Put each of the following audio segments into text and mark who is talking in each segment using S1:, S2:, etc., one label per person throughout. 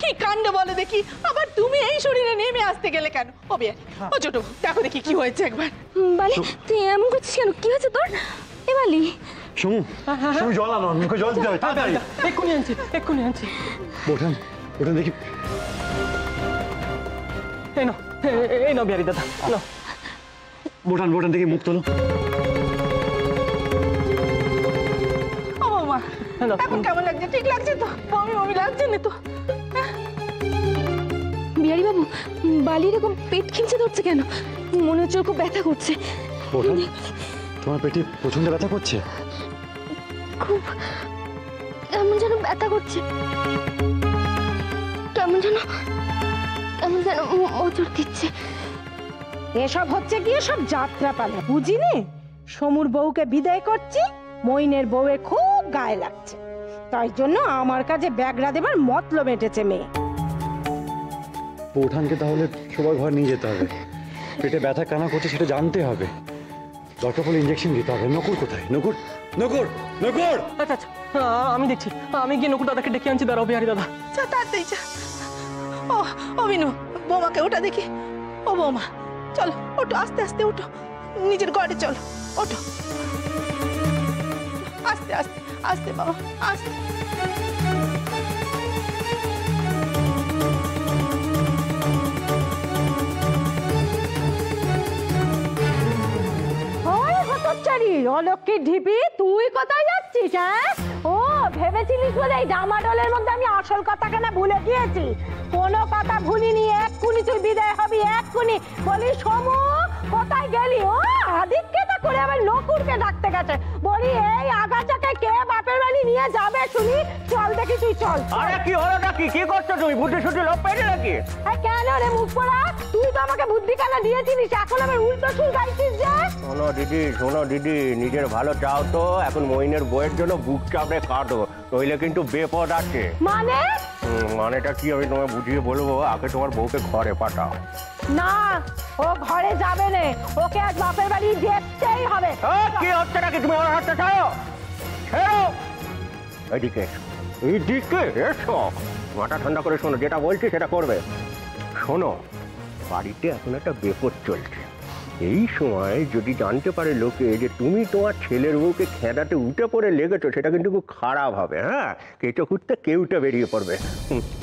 S1: কি কাণ্ড বলে দেখি, আবার তুমি এই শরীরে নেমে আসতে গেলে কেন? ও বিয়ে, ও ছোট, দেখো দেখি কি হয়েছে একবার।
S2: বালি, তুই এমন করছিস কেন? কি হয়েছে তোর? এ বালি,
S3: সমু, সমু জল আনো, মুখে জল দিতে হবে তাড়াতাড়ি।
S4: এক্ষুনি আনছি, এক্ষুনি আনছি।
S3: বোঠান, বোঠান দেখি।
S4: এই নাও বিহারি দাদা, নাও।
S3: বোঠান, বোঠান দেখি মুখ তোলো।
S1: ও মা, এখন কেমন লাগছে? ঠিক লাগছে তো? বমি বমি লাগছে না তো?
S2: বিহারি বাবু, বালি এরকম পেট খিমচে ধরছে কেন? মনে হচ্ছে ওর খুব ব্যথা করছে।
S3: বোঠান, তোমার পেটে প্রচন্ড ব্যথা করছে?
S2: খুব এমন যেন ব্যথা করছে, কেমন যেন মোচড় দিচ্ছে।
S5: এসব হচ্ছে গিয়ে সব যাত্রা পালা, বুঝিনি? সমুর বউকে বিদায় করছি, মইনের বউয়ের খুব গায়ে লাগছে, তাই জন্য আমার কাছে ব্যাগরা দেবার মতলব এঁটেছে মেয়ে।
S3: বোঠানকে তাহলে সবার ঘর নিয়ে যেতে হবে, পেটে ব্যথা কেন করছে সেটা জানতে হবে, দরকার পড়লে ইঞ্জেকশন দিতে হবে। নকুর কোথায়? নকুর, নকুর, নকুর!
S4: আচ্ছা আচ্ছা, আমি দেখছি, আমি গিয়ে নকুর দাদাকে ডেকে আনছি। দাঁড়াও বিহারি দাদা।
S1: যা তাড়াতাড়ি যা। ও বিনু, বৌমাকে ওটা দেখি। ও বৌমা, চলো ওঠো, আস্তে আস্তে ওঠো, নিজের ঘরে চলো, ওঠো আস্তে আস্তে আস্তে বাবা, আস্তে।
S5: অলক্ষী ঢিপি, তুই কোথায় যাচ্ছিস? হ্যাঁ, ও ভেবেছিলিস বলে এই ডামাডোলের মধ্যে আমি আসল কথা কেন ভুলে গিয়েছি? কোনো কথা ভুলিনি, এক্ষুনি তুই বিদায় হবি, এক্ষুনি। বলি সমু, কোথায় গেলি? ও আদিত্যটা করে আবার নকুরকে ডাকতে গেছে। বলি এই আগাছাকে কে বাপের বাড়ি নিয়ে যাবে শুনি? চল দেখি, তুই চল।
S6: আরে কি হলো নাকি? কি করছো তুমি? বুদ্ধি শুদ্ধি লোপ পেলে নাকি?
S5: কেন রে মুখ পোড়া, তুই তো আমাকে বুদ্ধি কেন দিয়েছিলিস, এখন আবার উল্টো সুর গাইছিস যে?
S6: শোনো দিদি, নিজের ভালো চাও তো এখন মইনের বইয়ের জন্য বুক চাপড়ে কাঁদো, নইলে কিন্তু বেপদ আছে।
S5: মানে?
S6: মানেটা কি আমি তোমায় বুঝিয়ে বলবো, আগে তোমার বউকে ঘরে পাঠাও।
S5: না, ও ঘরে যাবে না, ওকে আজ বাপের বাড়ি যেতেই হবে।
S6: কি হচ্ছে নাকি? তুমি আমার হাতটা ছাড়ো, ছেড়ো। এদিকে এইদিকে এসো, মাথা ঠান্ডা করে শোনো, যেটা বলছি সেটা করবে। শোনো, বাড়িতে এখন একটা বিপদ চলছে। এই সময় যদি জানতে পারে লোকে যে তুমি তোমার ছেলের বউকে খেদাতে উঠে পড়ে লেগেছো, সেটা কিন্তু খুব খারাপ হবে। হ্যাঁ, কেঁচো খুঁজতে কেউটা বেরিয়ে পড়বে।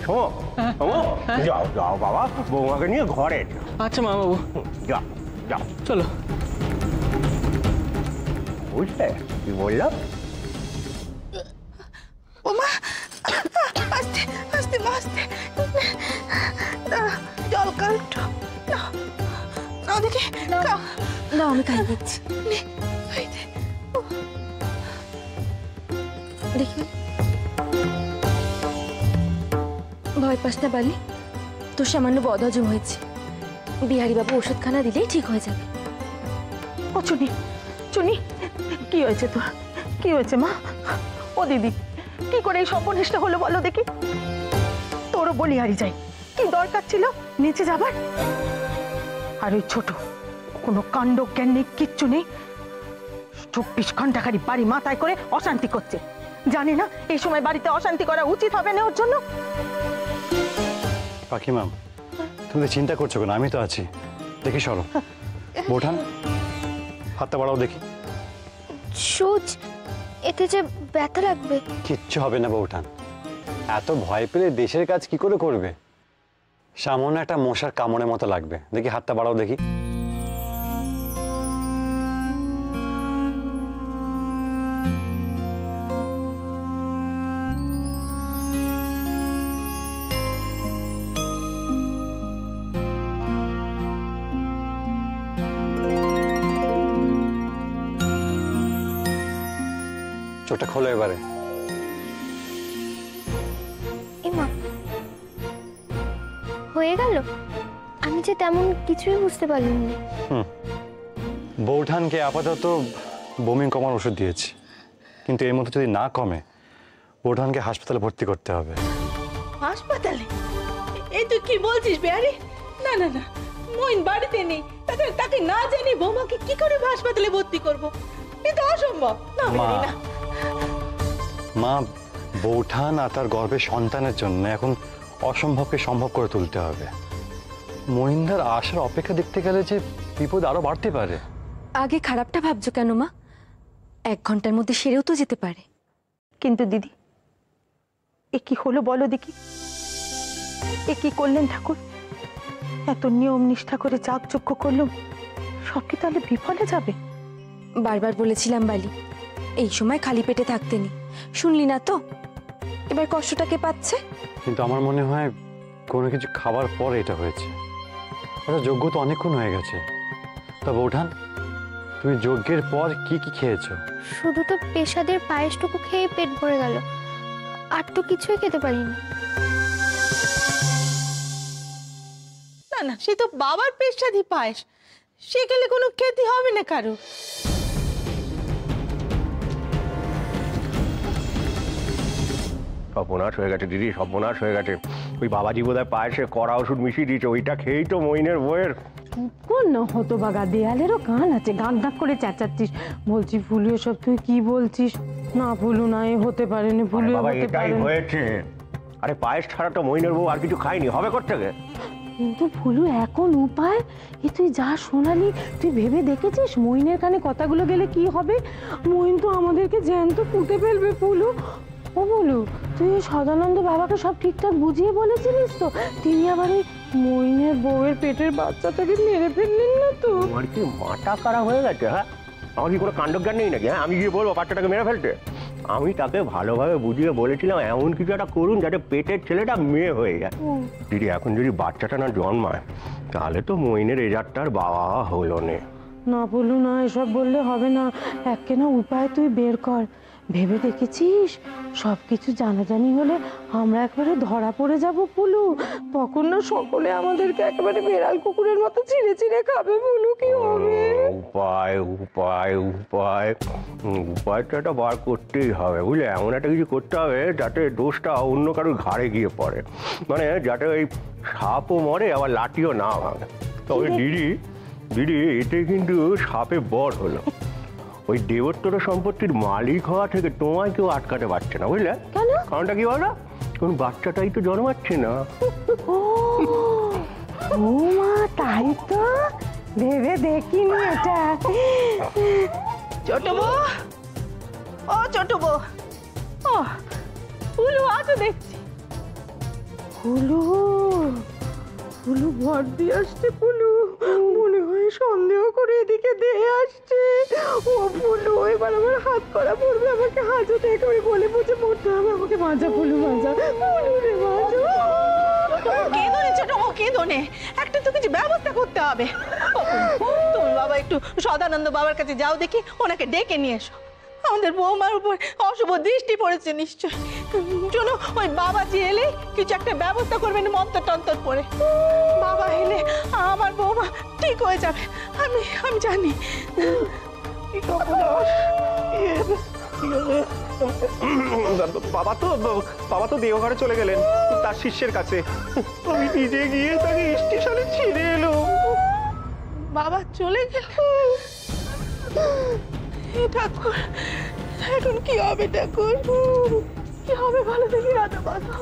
S6: শোনো, যাও যাও বাবা, বৌমাকে নিয়ে ঘরে।
S4: আচ্ছা মা বাবু,
S6: যাও যাও,
S4: চলো।
S6: বুঝলে কি বললাম?
S1: ও মা, আস্তে আস্তে মা, আস্তে। জল কালটো নাও দেখি,
S2: না, আমি খাই দিচ্ছি। দেখি, ভয় পাস না বালি, তোর সামান্য বদহজম হয়েছে, বিহারি বাবু ওষুধখানা দিলেই ঠিক হয়ে যাবে।
S5: ও চুনি, চুনি, কি হয়েছে তোর? কি হয়েছে মা? ও দিদি, কি করে এই সর্বনেশটা হলো বলো দেখি? তোরও বলিহারি যাই, কি দরকার ছিল নিচে যাবার? আর ওই ছোট, কোনো কাণ্ড জ্ঞান নেই, কিচ্ছু নেই, 24 ঘন্টা খালি বাড়ি মাথায় করে অশান্তি করছে। জানি না এই সময় বাড়িতে অশান্তি করা উচিত হবে না ওর জন্য।
S3: পাখিমা, তুমি তো চিন্তা করছো কেন? আমি তো আছি, দেখি সরো। বোঠান, হাতটা বাড়াও দেখি।
S2: সুচ, এতে যে ব্যথা লাগবে।
S3: কিচ্ছু হবে না বৌঠান, এত ভয় পেলে দেশের কাজ কি করে করবে? সামান্য একটা মশার কামড়ের মতো লাগবে, দেখি হাতটা বাড়াও দেখি। চোখটা খোলো এবারে।
S2: এমা, হয়ে গেল? আমি যে তেমন কিছুই বুঝতে পারিনি।
S3: বৌঠানকে আপাতত বমি কমার ওষুধ দিয়েছি, কিন্তু এর মধ্যে যদি না কমে বৌঠানকে হাসপাতালে ভর্তি করতে হবে।
S1: হাসপাতালে? এই তুই কি বলছিস বিহারি? না না না, মইন বাড়িতে নেই, তাকে না জানি বৌমাকে কি করে হাসপাতালে ভর্তি করবো? এটা অসম্ভব। না বিহারি, না।
S3: মা, বৌঠান আর তার গর্ভের সন্তানের জন্য এখন অসম্ভবকে সম্ভব করে তুলতে হবে। মহিন্দার আসার অপেক্ষা দেখতে গেলে যে বিপদ আরো বাড়তে পারে।
S2: আগে খারাপটা ভাবছো কেন মা? 1 ঘন্টার মধ্যে সেরেও তো যেতে পারে।
S5: কিন্তু দিদি, এ কি হলো বলো দেখি? এ কি করলেন ঠাকুর? এত নিয়ম নিষ্ঠা করে যাগযজ্ঞ করলাম, সব কি তাহলে বিফলে যাবে?
S2: বারবার বলেছিলাম বালি, এই সময় খালি পেটে থাকতে নি, শুনলি না তো? এবার কষ্টটাকে পাচ্ছে।
S3: কিন্তু আমার মনে হয় কোনো কিছু খাবার পরে এটা হয়েছে। আচ্ছা, যজ্ঞ তো অনেকক্ষণ হয়ে গেছে। তা বৌঠান, তুমি যজ্ঞের পর কি কি খেয়েছো?
S7: শুধু তো পেশাদের পায়েসটুকু খেয়ে পেট ভরে গেল, আর তো কিছুই খেতে পারিনি।
S1: না না, সে তো বাবার পেশাদি পায়েস, সে গেলে কোনো খেতে হবে না কারো।
S6: সর্বনাশ হয়ে গেছে দিদি, সর্বনাশ হয়ে গেছে। ওই বাবাজি বোধহয় পায়েসে কড়া ওষুধ মিশিয়ে দিয়েছে, ওইটা খেয়েই তো মইনের বইয়ের।
S5: কোন হতবাগা, দেয়ালেরও কান আছে, গান ডাক করে চেঁচাচ্ছিস। বলছি ফুলু, এসব তুই কি বলছিস? না ফুলু, না এ হতে পারে না ফুলু,
S6: বাবা
S5: হতে
S6: এটাই
S5: পারে না।
S6: হয়েছে। আরে পায়েস ছাড়া তো মইনের বউ আর কিছু খায়নি, হবে কোত্থেকে?
S5: কিন্তু ফুলু, এখন উপায় এ তুই যা শোনালি, তুই ভেবে দেখেছিস মইনের কানে কথাগুলো গেলে কি হবে? মইন তো আমাদেরকে জ্যান্ত পুঁতে ফেলবে ফুলু। ও বলু, তুই ওই সদানন্দ বাবাকে সব ঠিকঠাক বুঝিয়ে বলেছিলিস তো? তিনি আবার ওই মইনের বউয়ের পেটের বাচ্চাটাকে মেরে ফেললেন না তো?
S6: আমার কি মাথা খারাপ হয়ে গেছে? হ্যাঁ, আমার কি কোনো কাণ্ডজ্ঞান নেই নাকি? হ্যাঁ, আমি গিয়ে বলবো বাচ্চাটাকে মেরে ফেলতে? আমি তাকে ভালোভাবে বুঝিয়ে বলেছিলাম এমন কিছু একটা করুন যাতে পেটের ছেলেটা মেয়ে হয়ে যায়। দিদি, এখন যদি বাচ্চাটা না জন্মায় তাহলে তো মইনের এজারটার বাবা হলো না।
S5: না বলু না, এসব বললে হবে না। একখানা উপায় তুই বের কর। ভেবে দেখেছিস সব কিছু জানাজানি হলে আমরা একবারে ধরা পড়ে যাব পুলু। তখন না সকলে আমাদেরকে একেবারে বেড়াল কুকুরের মতো ছিঁড়ে ছিঁড়ে খাবে। পুলু, কি হবে?
S6: উপায় উপায় উপায় উপায়টা একটা বার করতেই হবে, বুঝলে? এমন একটা কিছু করতে হবে যাতে দোষটা অন্য কারোর ঘাড়ে গিয়ে পড়ে, মানে যাতে ওই সাপও মরে আবার লাঠিও না ভাঙে। তবে দিদি দিদি, এতে কিন্তু সাপে বড় হলো। ওই দেবোত্তর সম্পত্তির মালিক হওয়া থেকে তোমায় কেউ আটকাতে পারছে না, বুঝলে?
S5: কেন?
S6: কারণটা কি বলো? কোন বাচ্চাটাই তো জন্মাচ্ছে না।
S5: ও মা, তাই তো ভেবে দেখিনি এটা।
S1: ছোট বউ, ও ছোট বউ, ও ফুলু আছো দেখছি।
S5: ফুলু, ফুলু ভর দিয়ে আসছে। ফুলু মনে হয় সন্দেহ করে এদিকে দিয়ে আসছে। ও ফুলু, এবার আমার হাত করা পড়বে, আমাকে হাজাতে একেবারে গলে পচে মরতে হবে। আমাকে মাজা ফুলু, মাজা ফুলু রে, মাজা।
S1: কেঁদো নে ছোট বউ, কেঁদো নে, একটা তো কিছু ব্যবস্থা করতে হবে। তুমি বাবা একটু সদানন্দ বাবার কাছে যাও দেখি, ওনাকে ডেকে নিয়ে এসো। আমাদের বৌমার উপর অশুভ দৃষ্টি পড়েছে নিশ্চয়। চলো, ওই বাবাজি এলে কিছু একটা ব্যবস্থা করবেন মন্ত্র টন্তর পরে। বাবা এলে আমার বৌমা ঠিক হয়ে যাবে, আমি জানি।
S8: বাবা তো দেওঘরে চলে গেলেন তার শিষ্যের কাছে। আমি নিজে গিয়ে তাকে স্টেশনে ছেড়ে এলো।
S1: বাবা চলে গেল? ঠাকুর, এখন কি হবে ঠাকুর? কি হবে ভালো দেখি রাধা বাধা।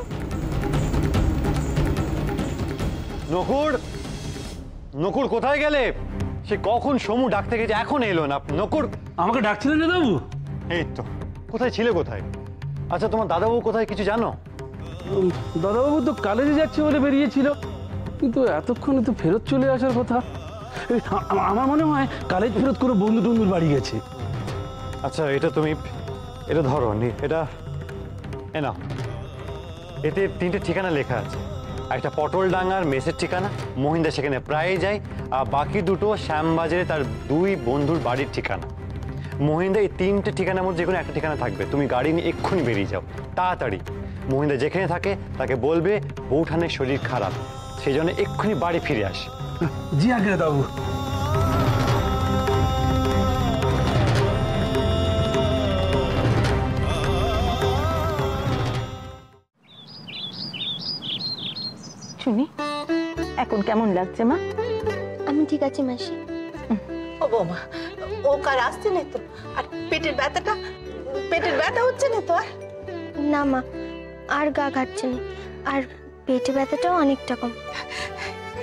S3: নকুর, নকুর কোথায় গেলে? সে কখন সমু ডাকতে গেছে, এখন এলো না। নকুর,
S9: আমাকে ডাকছিলেন দাদাবাবু?
S3: এই তো, কোথায় ছিলে? কোথায়? আচ্ছা, তোমার দাদাবাবু কোথায় কিছু জানো?
S9: দাদাবাবু তো কলেজে যাচ্ছে বলে বেরিয়েছিল, কিন্তু এতক্ষণে তো ফেরত চলে আসার কথা। আমার মনে হয় কলেজ ফেরত করে বন্ধু টন্ধুর বাড়ি গেছে।
S3: আচ্ছা, এটা তুমি এটা ধরো, এটা এ নাও। এতে 3টে ঠিকানা লেখা আছে। একটা পটলডাঙ্গার মেসের ঠিকানা, মহিন্দা সেখানে প্রায় যায়। আর বাকি দুটো শ্যামবাজারে তার 2 বন্ধুর বাড়ির ঠিকানা। মহিন্দা এই 3টে ঠিকানার মধ্যে যে কোনো একটা ঠিকানা থাকবে। তুমি গাড়ি নিয়ে এক্ষুনি বেরিয়ে যাও, তাড়াতাড়ি। মহিন্দা যেখানে থাকে তাকে বলবে বৌঠানের শরীর খারাপ, সেই জন্য এক্ষুনি বাড়ি ফিরে আসে।
S9: জি আগে দাদাবাবু।
S5: শুনি, এখন কেমন লাগছে মা?
S7: আমি ঠিক আছি মাসি।
S1: ও বৌমা, ও কার আসছে না তো? আর পেটের ব্যথা হচ্ছে না তো? আর
S7: না মা, আর গা ঘাটছে না, আর পেটে ব্যথাটাও অনেকটা কম।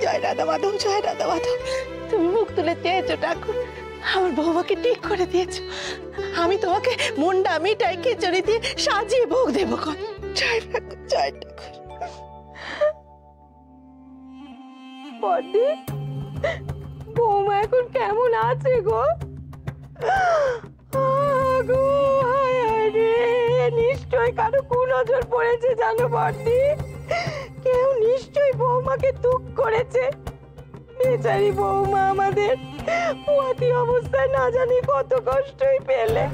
S1: জয় রাধা মাধব, জয় রাধা মাধব। তুমি মুখ তুলে চেয়েছো ঠাকুর, আমার বৌমাকে ঠিক করে দিয়েছো। আমি তোমাকে মুন্ডা মিঠাই খিচুড়ি দিয়ে সাজিয়ে ভোগ দেবো। জয় ঠাকুর, জয় ঠাকুর।
S2: বড়দি, বৌমা এখন কেমন আছে গো? গো রে, নিশ্চয় কারো কুনজর পড়েছে জানো বড়দি। কেউ নিশ্চয় বৌমাকে দুঃখ করেছে। বেচারি বৌমা আমাদের পুয়াতি অবস্থায় না জানি কত কষ্টই পেলে।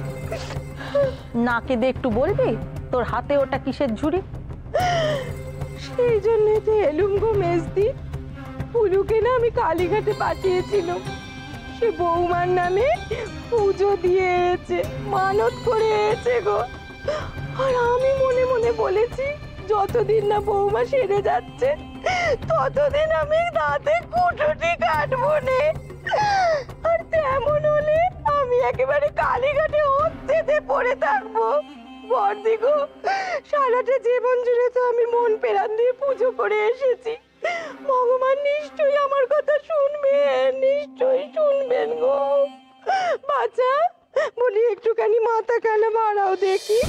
S5: নাকে দিয়ে একটু বলবি তোর হাতে ওটা কিসের ঝুড়ি?
S2: সেই জন্যই তো এলুম গো মেজদি। পুলুকে না আমি কালীঘাটে পাঠিয়েছিলাম। সে বৌমার নামে পুজো দিয়েছে, মানত করে এসেছে গো। আর আমি মনে মনে বলেছি যতদিন না বৌমা সেরে যাচ্ছে ততদিন আমি দাঁতে কুটুটি কাটবো নে। আর তেমন হলে আমি একেবারে কালীঘাটে হচ্ছে পড়ে থাকবো। বড়দি গো, সারাটা জীবন জুড়ে তো আমি মন প্রাণ দিয়ে পুজো করে এসেছি। ভগবান নিশ্চয়ই আমার কথা শুনবেন, নিশ্চয়ই শুনবেন গো। বাচ্চা বলি একটুখানি মাথা কেন বাড়াও দেখি,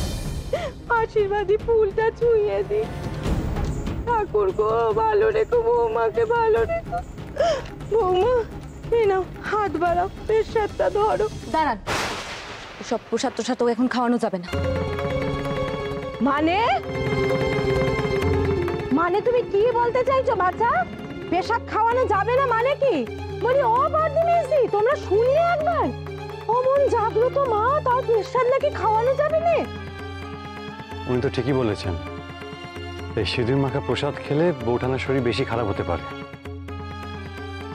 S2: আশীর্বাদী ফুলটা ছুঁয়ে দি। ঠাকুর গো, ভালো রেখো বৌমাকে, ভালো রেখো। বৌমা এই নাও, হাত বাড়াও, পেশাবটা ধরো।
S10: দাঁড়ান, সব প্রসাদ টোসাদ এখন খাওয়ানো যাবে না।
S2: মানে মানে তুমি কি বলতে চাইছো বাচ্চা? পেশাব খাওয়ানো যাবে না মানে কি? বলি ও বর্দি মেসি, তোমরা শুনলে একবার? অমন জাগ্রত মা, তার পেশাব নাকি খাওয়ানো যাবে না?
S3: উনি তো ঠিকই বলেছেন। এই সিঁদুর মাখা প্রসাদ খেলে বৌঠানার শরীর বেশি খারাপ হতে পারে।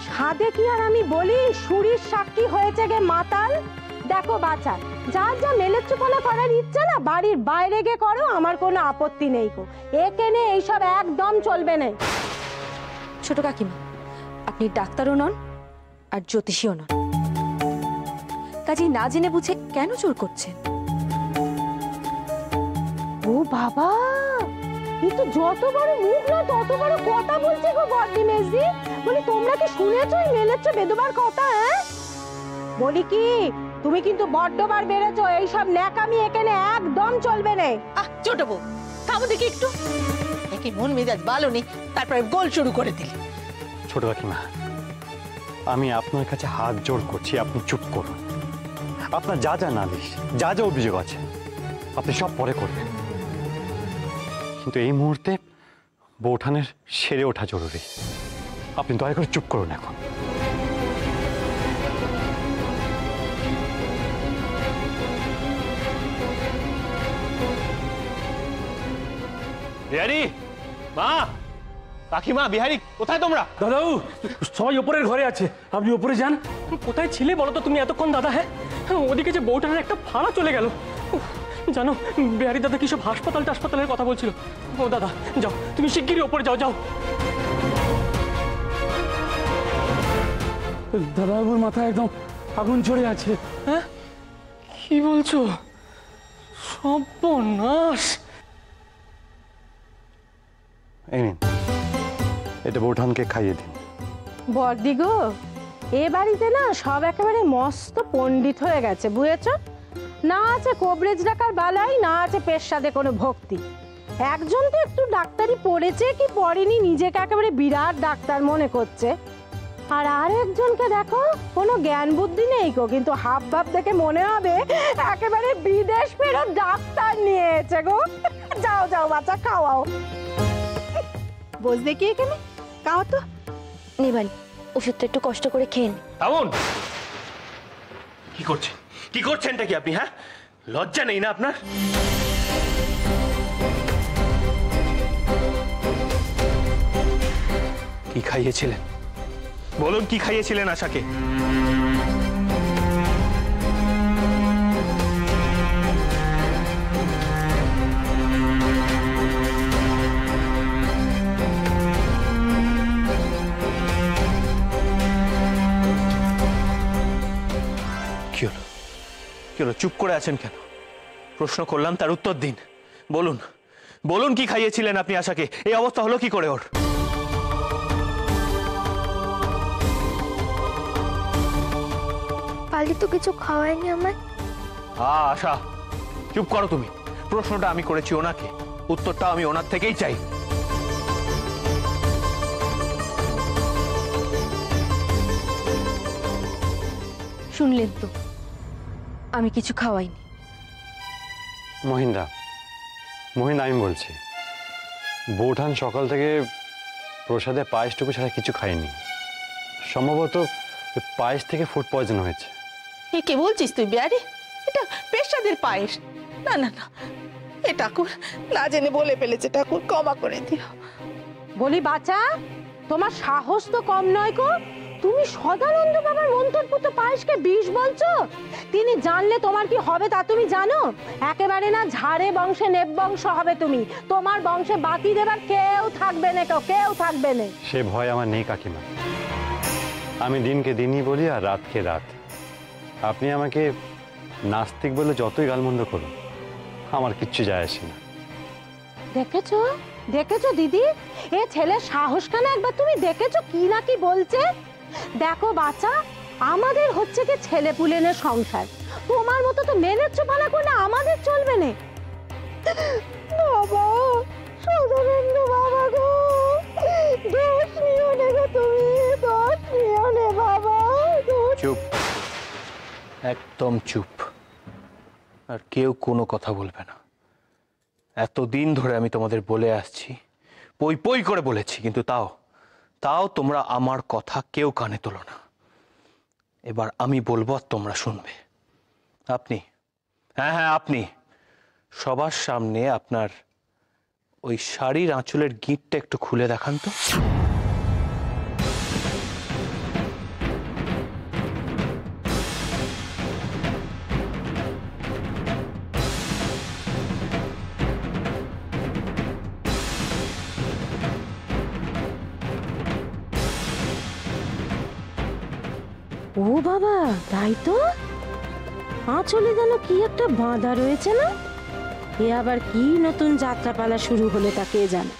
S2: সাদে কি আর আমি বলি, শরীর সাক্ষী হয়েছে গে মাতাল। দেখো বাচ্চা, যার যা মেলেচ্ছুপনা করার ইচ্ছা না বাড়ির বাইরে গিয়ে করো, আমার কোনো আপত্তি নেই গো। এখানে এইসব একদম চলবে না।
S10: ছোট কাকিমা, আপনি ডাক্তারও নন আর জ্যোতিষীও নন, কাজেই না জেনে বুঝে কেন জোর করছেন?
S2: ও বাবা, কিন্তু যত বড় মুখ না তত বড় কথা বলছে গো বর্দি মেজদি। বলি তোমরা কি শুনেছো এই মেলেচ্ছ বেদবার কথা? বলি কি, তুমি কিন্তু বড্ডবার বেড়েছো। এইসব ন্যাকামি এখানে একদম চলবে না।
S1: ছোট বউ, থামো দেখি একটু। একে মন মেজাজ ভালো নেই, তারপরে গোল শুরু করে দিলে।
S3: ছোট কাকিমা, আমি আপনার কাছে হাত জোড় করছি, আপনি চুপ করুন। আপনার যা যা নালিশ, যা যা অভিযোগ আছে আপনি সব পরে করবেন, কিন্তু এই মুহূর্তে বৌঠানের সেরে ওঠা জরুরি। আপনি দয়া করে চুপ করুন এখন।
S8: বিহারি, মা, কাকিমা, বিহারি, কোথায় তোমরা?
S9: দাদাবু, সবাই ওপরের ঘরে আছে, আপনি ওপরে যান।
S4: কোথায় ছিলে বলো তো তুমি এতক্ষণ দাদা? হ্যাঁ, ওদিকে যে বউটার একটা ফাড়া চলে গেল। উফ, জানো বিহারি দাদা কি সব হাসপাতালের কথা বলছিল। ও দাদা, যাও তুমি শিগগিরই ওপরে যাও। যাও।
S9: দাদাবুর মাথায় একদম আগুন চড়ে আছে।
S4: হ্যাঁ, কি বলছো? সর্বনাশ!
S3: এই নিন, এটা বৌঠানকে খাইয়ে দিন।
S2: বর্দি গো, এ বাড়িতে না সব একেবারে মস্ত পণ্ডিত হয়ে গেছে, বুঝেছ? না আছে কবরেজ ডাকার বালাই, না আছে পেশাদে কোনো ভক্তি। একজন তো একটু ডাক্তারি পড়েছে কি পড়েনি, নিজেকে একেবারে বিরাট ডাক্তার মনে করছে। আর আরেকজনকে দেখো, কোনো জ্ঞান বুদ্ধি নেই গো, কিন্তু হাব ভাব দেখে মনে হবে একেবারে বিদেশ ফেরত ডাক্তার নিয়েছে গো। যাও যাও বাচ্চা, খাওয়াও।
S1: বস দেখি এখানে, খাও তো।
S10: নিবালি, ওষুধটা একটু কষ্ট করে খেয়ে নে।
S8: থামুন! কি করছেনটা কি আপনি? হ্যাঁ, লজ্জা নেই না আপনার? কি খাইয়েছিলেন বলুন, কি খাইয়েছিলেন আশাকে? কি হলো? চুপ করে আছেন কেন? প্রশ্ন করলাম, তার উত্তর দিন, বলুন। বলুন কি খাইয়েছিলেন আপনি আশাকে? এই অবস্থা হলো কি করে ওর?
S7: পালি তো কিছু খাওয়ায়নি আমায়।
S8: আশা, চুপ করো তুমি। প্রশ্নটা আমি করেছি ওনাকে, উত্তরটা আমি ওনার থেকেই চাই।
S10: শুনলেন তো, আমি কিছু খাওয়াইনি।
S3: মহিন্দা, আমি বলছি, বৌঠান সকাল থেকে প্রসাদে পায়েসটুকু ছাড়া কিছু খায়নি। সম্ভবত ওই পায়েস থেকে ফুড পয়জন হয়েছে।
S1: এ কে বলছিস তুই বিহারি? এটা পেশাদের পায়েস। না না না, এ ঠাকুর না জেনে বলে ফেলেছে, ঠাকুর ক্ষমা করে দিও।
S2: বলি বাচ্চা, তোমার সাহস তো কম নয় গো। তুমি সদানন্দ বাবার মন্তব্য পায়েসকে বিষ বলছো? তিনি জানলে তোমার কি হবে তা তুমি জানো? একেবারে না ঝাড়ে বংশে নেব বংশ হবে তুমি। তোমার বংশে বাতি দেবার কেউ থাকবে না, কেউ থাকবে না।
S3: সে ভয় আমার নেই কাকিমা। আমি দিনকে দিনই বলি আর রাতকে রাত। আপনি আমাকে নাস্তিক বলে যতই গালমন্দ করুন, আমার কিচ্ছু যায় আসে না।
S2: দেখেছো দেখেছো দিদি, এ ছেলের সাহস কেন একবার তুমি দেখেছো কি না কি বলছে? দেখো বাচ্চা, আমাদের হচ্ছে কি ছেলে পুলেনের সংসার। তোমার মতো তো মেনের চোপানা করলে আমাদের চলবে না। বাবা, সদানন্দ বাবা গো, দোষ নিও না গো, তুমি দোষ নিও না বাবা।
S8: চুপ, একদম চুপ। আর কেউ কোনো কথা বলবে না। এতদিন ধরে আমি তোমাদের বলে আসছি, পই পই করে বলেছি, কিন্তু তাও তোমরা আমার কথা কেউ কানে তোলো না। এবার আমি বলবো আর তোমরা শুনবে। আপনি, হ্যাঁ আপনি সবার সামনে আপনার ওই শাড়ির আঁচলের গিঁটটা একটু খুলে দেখান তো।
S2: ও বাবা, তাই তো, আঁচলে যেন কি একটা বাঁধা রয়েছে না? এ আবার কি নতুন যাত্রাপালা শুরু হলে তা কে জানে।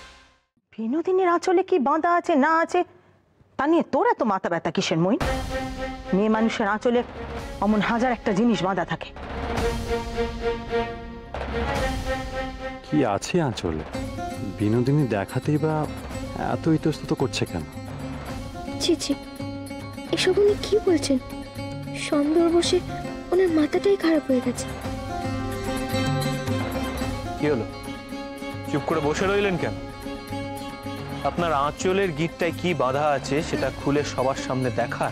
S5: বিনোদিনীর আঁচলে কি বাঁধা আছে না আছে তা নিয়ে তোর এত মাথা ব্যথা কিসের মইন? মেয়ে মানুষের আঁচলে অমন হাজার একটা জিনিস বাঁধা থাকে।
S3: কি আছে আঁচলে? বিনোদিনী দেখাতেই বা এত ইতস্তত করছে কেন?
S7: ছি ছি, এসব উনি কি বলছেন? সুন্দর বসে ওনার মাথাটাই খারাপ হয়ে গেছে।
S8: কি হলো, চুপ করে বসে রইলেন কেন? আপনার আঁচলের গিঁটটায় কি বাধা আছে সেটা খুলে সবার সামনে দেখা।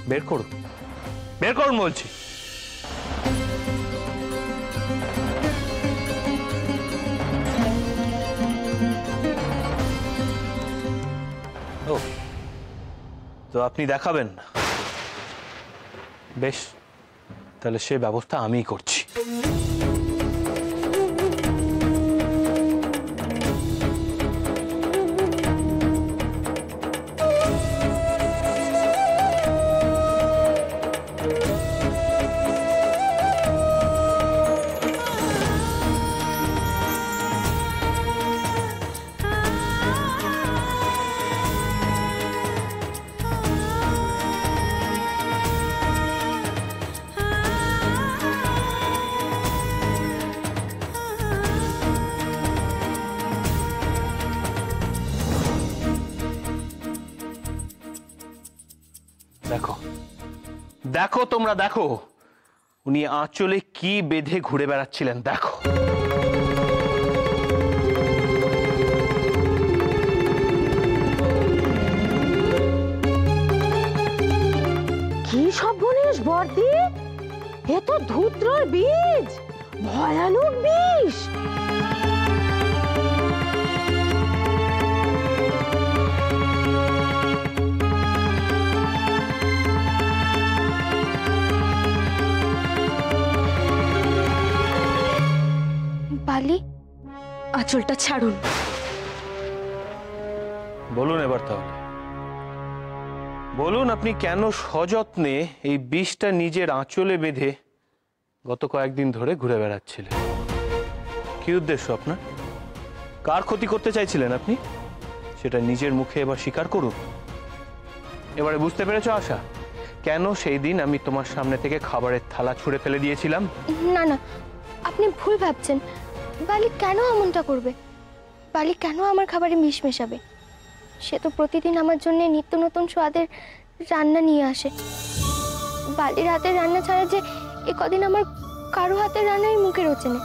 S8: বের করুন, বের করুন বলছি। ও, তো আপনি দেখাবেন না? বেশ, তাহলে সে ব্যবস্থা আমিই করছি। দেখো দেখো, তোমরা দেখো, উনি আঁচলে কি বেঁধে ঘুরে বেড়াচ্ছিলেন। দেখো,
S2: কি সব বলিস বর্দি? এ তো ধূত্রর বীজ, ভয়ানক বিষ।
S7: পালি,
S10: আঁচলটা ছাড়ুন।
S8: বলুন এবার তাহলে, বলুন আপনি কেন সযত্নে এই বিষটা নিজের আঁচলে বেঁধে গত কয়েকদিন ধরে ঘুরে বেড়াচ্ছিলেন। কি উদ্দেশ্য আপনার? কার ক্ষতি করতে চাইছিলেন আপনি? সেটা নিজের মুখে এবার স্বীকার করুন। এবারে বুঝতে পেরেছো আশা, কেন সেই দিন আমি তোমার সামনে থেকে খাবারের থালা ছুঁড়ে ফেলে দিয়েছিলাম?
S7: না না, আপনি ভুল ভাবছেন। বালি কেন এমনটা করবে? বালি কেন আমার খাবারে বিষ মেশাবে? সে তো প্রতিদিন আমার জন্য নিত্য নতুন স্বাদের রান্না নিয়ে আসে। বালির হাতের রান্না ছাড়া যে এ কদিন আমার কারো হাতের রান্নাই মুখে রোচে না।